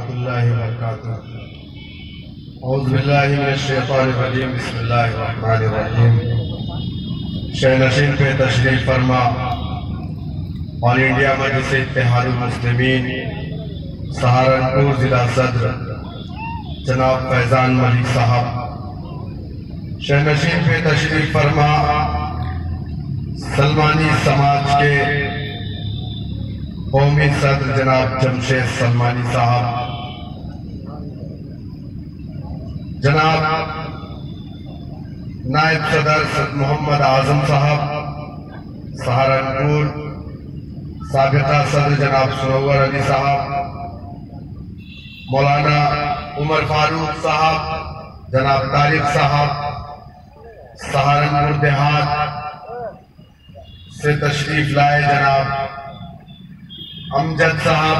रहमतुल्लाहि व बरकातुहू। औज़ु बिल्लाहि मिनश शैतानिर रजीम। बिस्मिल्लाहिर रहमानिर रहीम। शहनशीन पे तशरीफ फरमा ऑल इंडिया मजलिस इत्तेहादुल मुस्लिमीन सहारनपुर जिला सदर जनाब फैजान मलिक साहब, शहनशीन पे तशरीफ फरमा सलमानी समाज के कौमी सदर जनाब जमशेद सलमानी साहब, जनाब नायब सदर मोहम्मद आजम साहब सहारनपुर, साबिका सदर जनाब सुरवर अली साहब, मौलाना उमर फारूक साहब, जनाब तारिक साहब सहारनपुर देहात से तशरीफ लाए, जनाब अमजद साहब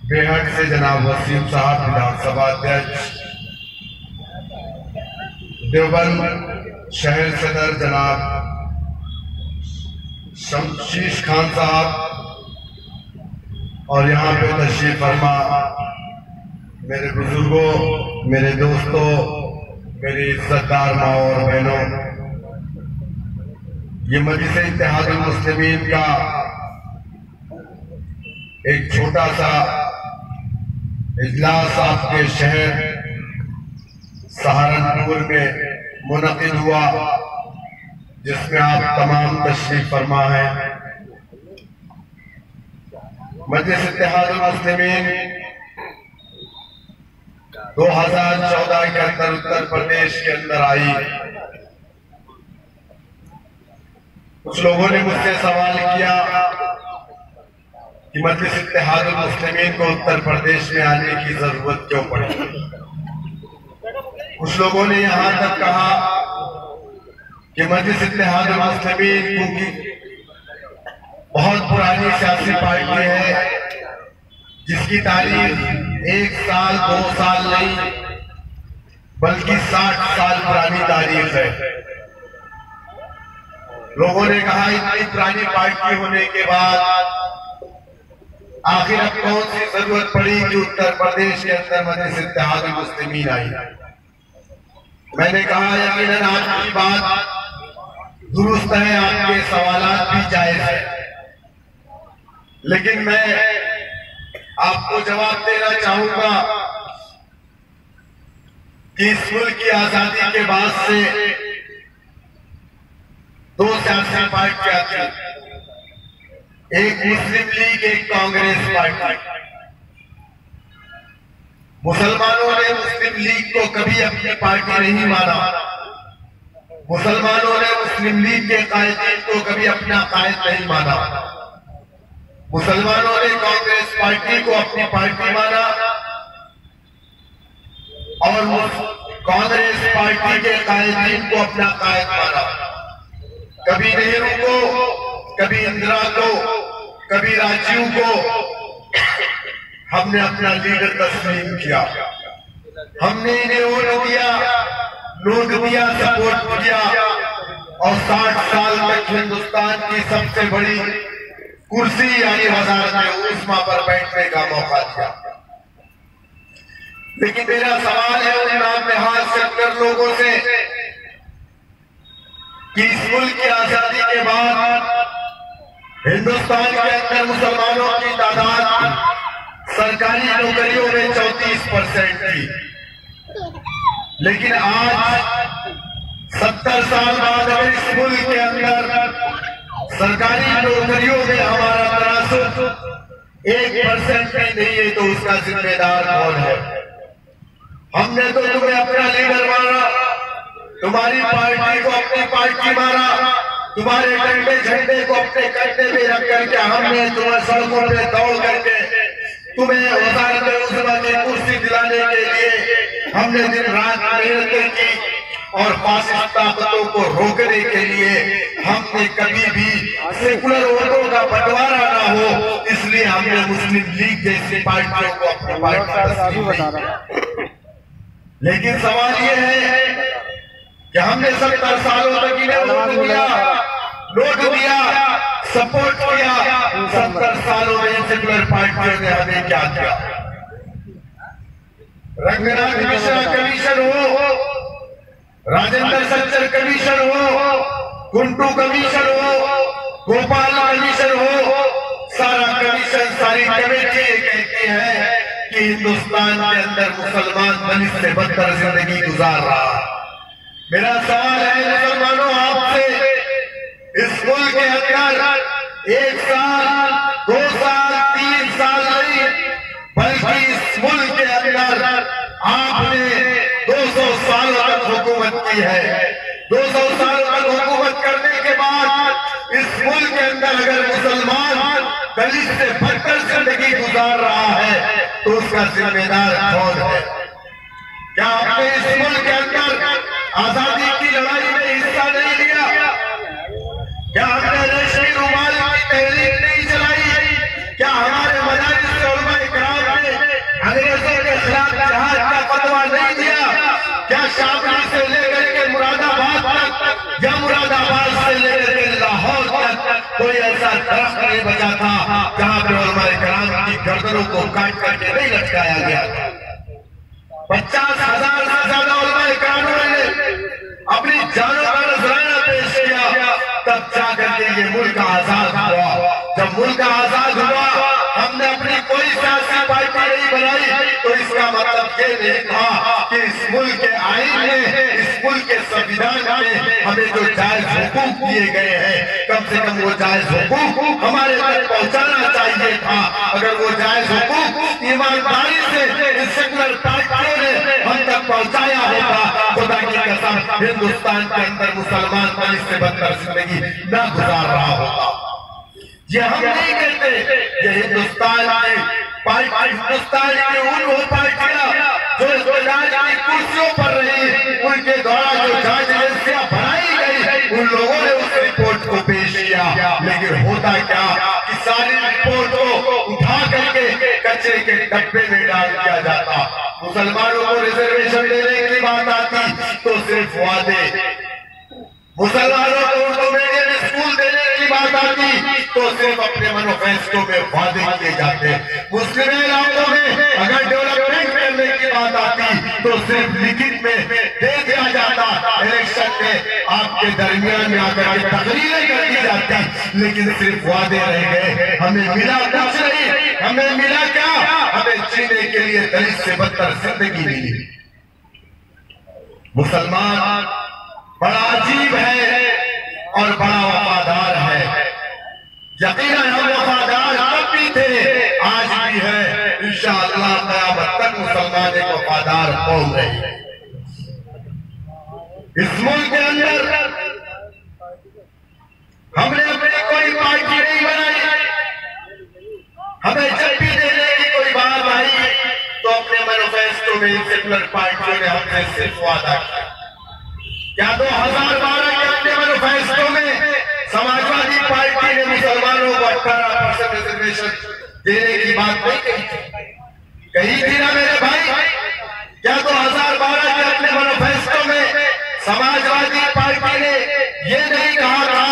बेहट से, जनाब वसीम साहब विधानसभा अध्यक्ष, देवबंद शहर सदर जनाब शमशीश खान साहब, और यहाँ पे तशरीफ फरमा मेरे बुजुर्गों, मेरे दोस्तों, मेरी इज्जतदार माँ और बहनों, ये मजलिस इत्तेहादुल मुस्लिमीन का एक छोटा सा इजलास आपके शहर सहारनपुर में मुनक़िद हुआ, जिसमें आप तमाम तशरीफ फरमा हैं। मजलिस इत्तेहादुल मुस्लिमीन 2014 के अंदर उत्तर प्रदेश के अंदर आई। कुछ लोगों ने मुझसे सवाल किया कि मजलिस इत्तेहादुल मुस्लिमीन को उत्तर प्रदेश में आने की जरूरत क्यों पड़ी। कुछ लोगों ने यहां तक कहा कि मजलिस इत्तेहादुल मुस्लिमीन क्योंकि बहुत पुरानी सियासी पार्टी है, जिसकी तारीख 1 साल 2 साल नहीं बल्कि 60 साल पुरानी तारीख है। लोगों ने कहा इतनी पुरानी पार्टी होने के बाद आखिर अब कौन सी जरूरत पड़ी कि उत्तर प्रदेश के अंदर मजलिस इत्तेहादुल मुस्लिमीन आई। मैंने कहा यकीनन आपकी बात दुरुस्त है, आपके सवालात भी जायज है, लेकिन मैं आपको जवाब देना चाहूंगा कि इस मुल्क की आजादी के बाद से 2 सियासी पार्टियां थी, एक मुस्लिम लीग, एक कांग्रेस पार्टी। मुसलमानों ने मुस्लिम लीग को कभी अपनी पार्टी नहीं माना, मुसलमानों ने मुस्लिम लीग के कायदीन को कभी अपना कायद नहीं माना, मुसलमानों ने कांग्रेस पार्टी को अपनी पार्टी माना और कांग्रेस पार्टी के कायदीन को अपना कायद माना। कभी नेहरू को, कभी इंदिरा को, कभी राजीव को हमने अपना लीडर तस्लीम किया। हमने इन्हें वोट दिया, नोट दिया, सपोर्ट किया और 60 साल तक हिंदुस्तान की सबसे बड़ी कुर्सी यानी वज़ारत उस्मा पर बैठने का मौका दिया। लेकिन मेरा सवाल है उन नाम सेक्टर लोगों से कि इस मुल्क की आजादी के बाद हिंदुस्तान के अंदर मुसलमानों की तादाद सरकारी नौकरियों में 34% थी, लेकिन आज 70 साल बाद अगर इस मुल्क के अंदर सरकारी नौकरियों में हमारा तनासुब 1% भी नहीं है, तो उसका जिम्मेदार कौन है। हमने तो तुम्हें अपना लीडर माना, तुम्हारी पार्टी को अपनी पार्टी माना, तुम्हारे डंडे झंडे को अपने कंधे पे रख करके हमने तुम्हें सड़कों पे दौड़ करके तुम्हें वज़ारत उस्मा की कुर्सी दिलाने के लिए हमने दिन रात मेहनत की और फासिस्ट ताकतों को रोकने के लिए हमने कभी भी सेकुलर वोटों का बंटवारा ना हो, इसलिए हमने मुस्लिम लीग जैसी पार्टियों को अपनी पार्टी तस्लीम किया। लेकिन सवाल ये है कि हमने 70 सालों तक इन्हें नोट दिया, सपोर्ट किया, 70 सालों में सेकुलर पार्टियों ने हमें क्या किया। रंगनाथ मिश्रा कमीशन हो, राजेंद्र सच्चर कमीशन हो, कुंटू कमीशन हो, गोपाल कमीशन हो, सारा कमीशन, सारी कमेटी कहती है कि हिंदुस्तान के अंदर मुसलमान दलित से बदतर जिंदगी गुजार रहा। मेरा सवाल है मुसलमानों आपसे, इस मुल्क के अंदर 1 साल 2 साल 3 साल नहीं, बल्कि इस मुल्क के अंदर आपने 200 सालों तक हुकूमत की है। 200 सालों तक हुकूमत करने के बाद इस मुल्क के अंदर अगर मुसलमान दलित से बदतर जिंदगी गुजार रहा है तो उसका जिम्मेदार कौन है? क्या आपने इस मुल्क के अंदर आजादी की लड़ाई में हिस्सा नहीं लिया? क्या हमने रेशमी रुमाल की तहरीक नहीं चलाई? क्या हमारे मदारिस उलमा इकराम ने अंग्रेजों के खिलाफ जहाज का फतवा नहीं दिया? क्या शामली से लेकर के मुरादाबाद तक या मुरादाबाद से लेकर के लाहौर तक कोई ऐसा दरख्त नहीं बचा था जहां पे उलमा इकराम की गर्दनों को काट करके नहीं लटकाया गया? 50,000 से ज्यादा उलमा इकराम ने अपनी जानों का नजराना पेश किया, तब जाकर के ये मुल्क आजाद हुआ। जब मुल्क आजाद हुआ हमने अपनी कोई सियासी पार्टी नहीं बनाई तो इसका मतलब ये नहीं था कि इस मुल्क के आईन में, इस मुल्क के संविधान में हमें जो जायज हुकूक दिए गए हैं, कम से कम वो जायज हुकूक हमारे तक पहुंचाना चाहिए था। अगर वो जायज हुकूक ईमानदारी से इन सेकुलर पार्टियों ने हम तक पहुंचाया होता, खुदा की कसम हिंदुस्तान के अंदर मुसलमान दलित से बदतर जिंदगी न गुजार रहा होता। ये हम नहीं कहते, ये हिंदुस्तान की उन पार्टियां जो जांच की कुर्सियों पर रही, उनके द्वारा जो जांच एजेंसियां बनाई गई, उन लोगों ने उस रिपोर्ट को पेश किया। लेकिन होता क्या कि सारी रिपोर्ट को उठा करके कचरे के डब्बे में डाल दिया जाता। मुसलमानों को रिजर्वेशन देने की बात आती तो सिर्फ वादे, मुसलमानों को उर्दू मीडियम स्कूल देने की बात आती तो सिर्फ अपने मैनिफेस्टो में वादे किए जाते। मुस्लिम इलाकों में अगर डेवलपमेंट करने की बात आती तो सिर्फ लिखित में दे दिया जाता, इलेक्शन में आपके दरमियान में आकर के तकरीरें कर दी जाती, लेकिन सिर्फ वादे रह गए। हमें मिला कुछ नहीं, हमें मिला क्या? हमें जीने के लिए दलित से बदतर जिंदगी मिली। मुसलमान बड़ा अजीब है और बड़ा वफादार है। यकीनन हम वफादार तब भी थे, आज भी है, इंशाअल्लाह क़यामत तक मुसलमान एक वफादार कौम रही। इस मुल्क के अंदर हमने अपनी कोई पार्टी नहीं बनाई। हमें जब भी देने की कोई बात आई तो अपने मैनिफेस्टो में सेकुलर पार्टियों ने हमसे सिर्फ वादा किया। क्या 2012 के अपने मैनिफेस्टो में समाजवादी पार्टी ने मुसलमानों को 18% रिजर्वेशन देने की बात नहीं कही थी ना मेरे भाई? क्या 2012 के अपने मैनिफेस्टो में समाजवादी पार्टी ने ये नहीं कहा था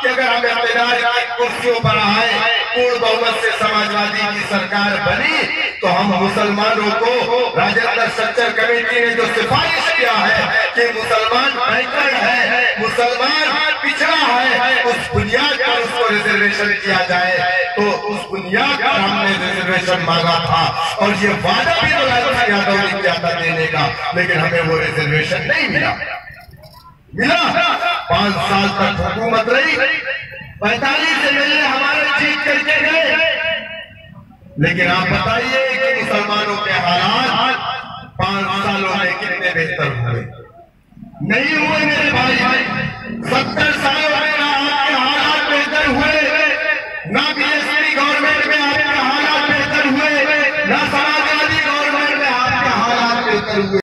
कि अगर हम इक़्तिदार की कुर्सियों पर आए, पूर्ण बहुमत से समाजवादी की सरकार बनी तो हम मुसलमानों को, राजेंद्र सच्चर कमेटी ने जो सिफारिश किया है कि मुसलमान बैकवर्ड है, मुसलमान पिछड़ा है, उस बुनियाद पर उसको रिजर्वेशन किया जाए, तो उस बुनियाद पर हमने रिजर्वेशन मांगा था और ये वादा भी लालू यादव ने किया था देने का, लेकिन हमें वो रिजर्वेशन नहीं मिला। 5 साल तक हुकूमत रही, 45 MLA हमारे जीत करके गए, लेकिन आप बताइए कि मुसलमानों के हालात 5 सालों में कितने बेहतर हुए? नहीं हुए मेरे भाई। 70 सालों में ना आपके हालात बेहतर हुए, ना बीएसपी गवर्नमेंट में आपके हालात बेहतर हुए, ना समाजवादी गवर्नमेंट में आपके हालात बेहतर हुए।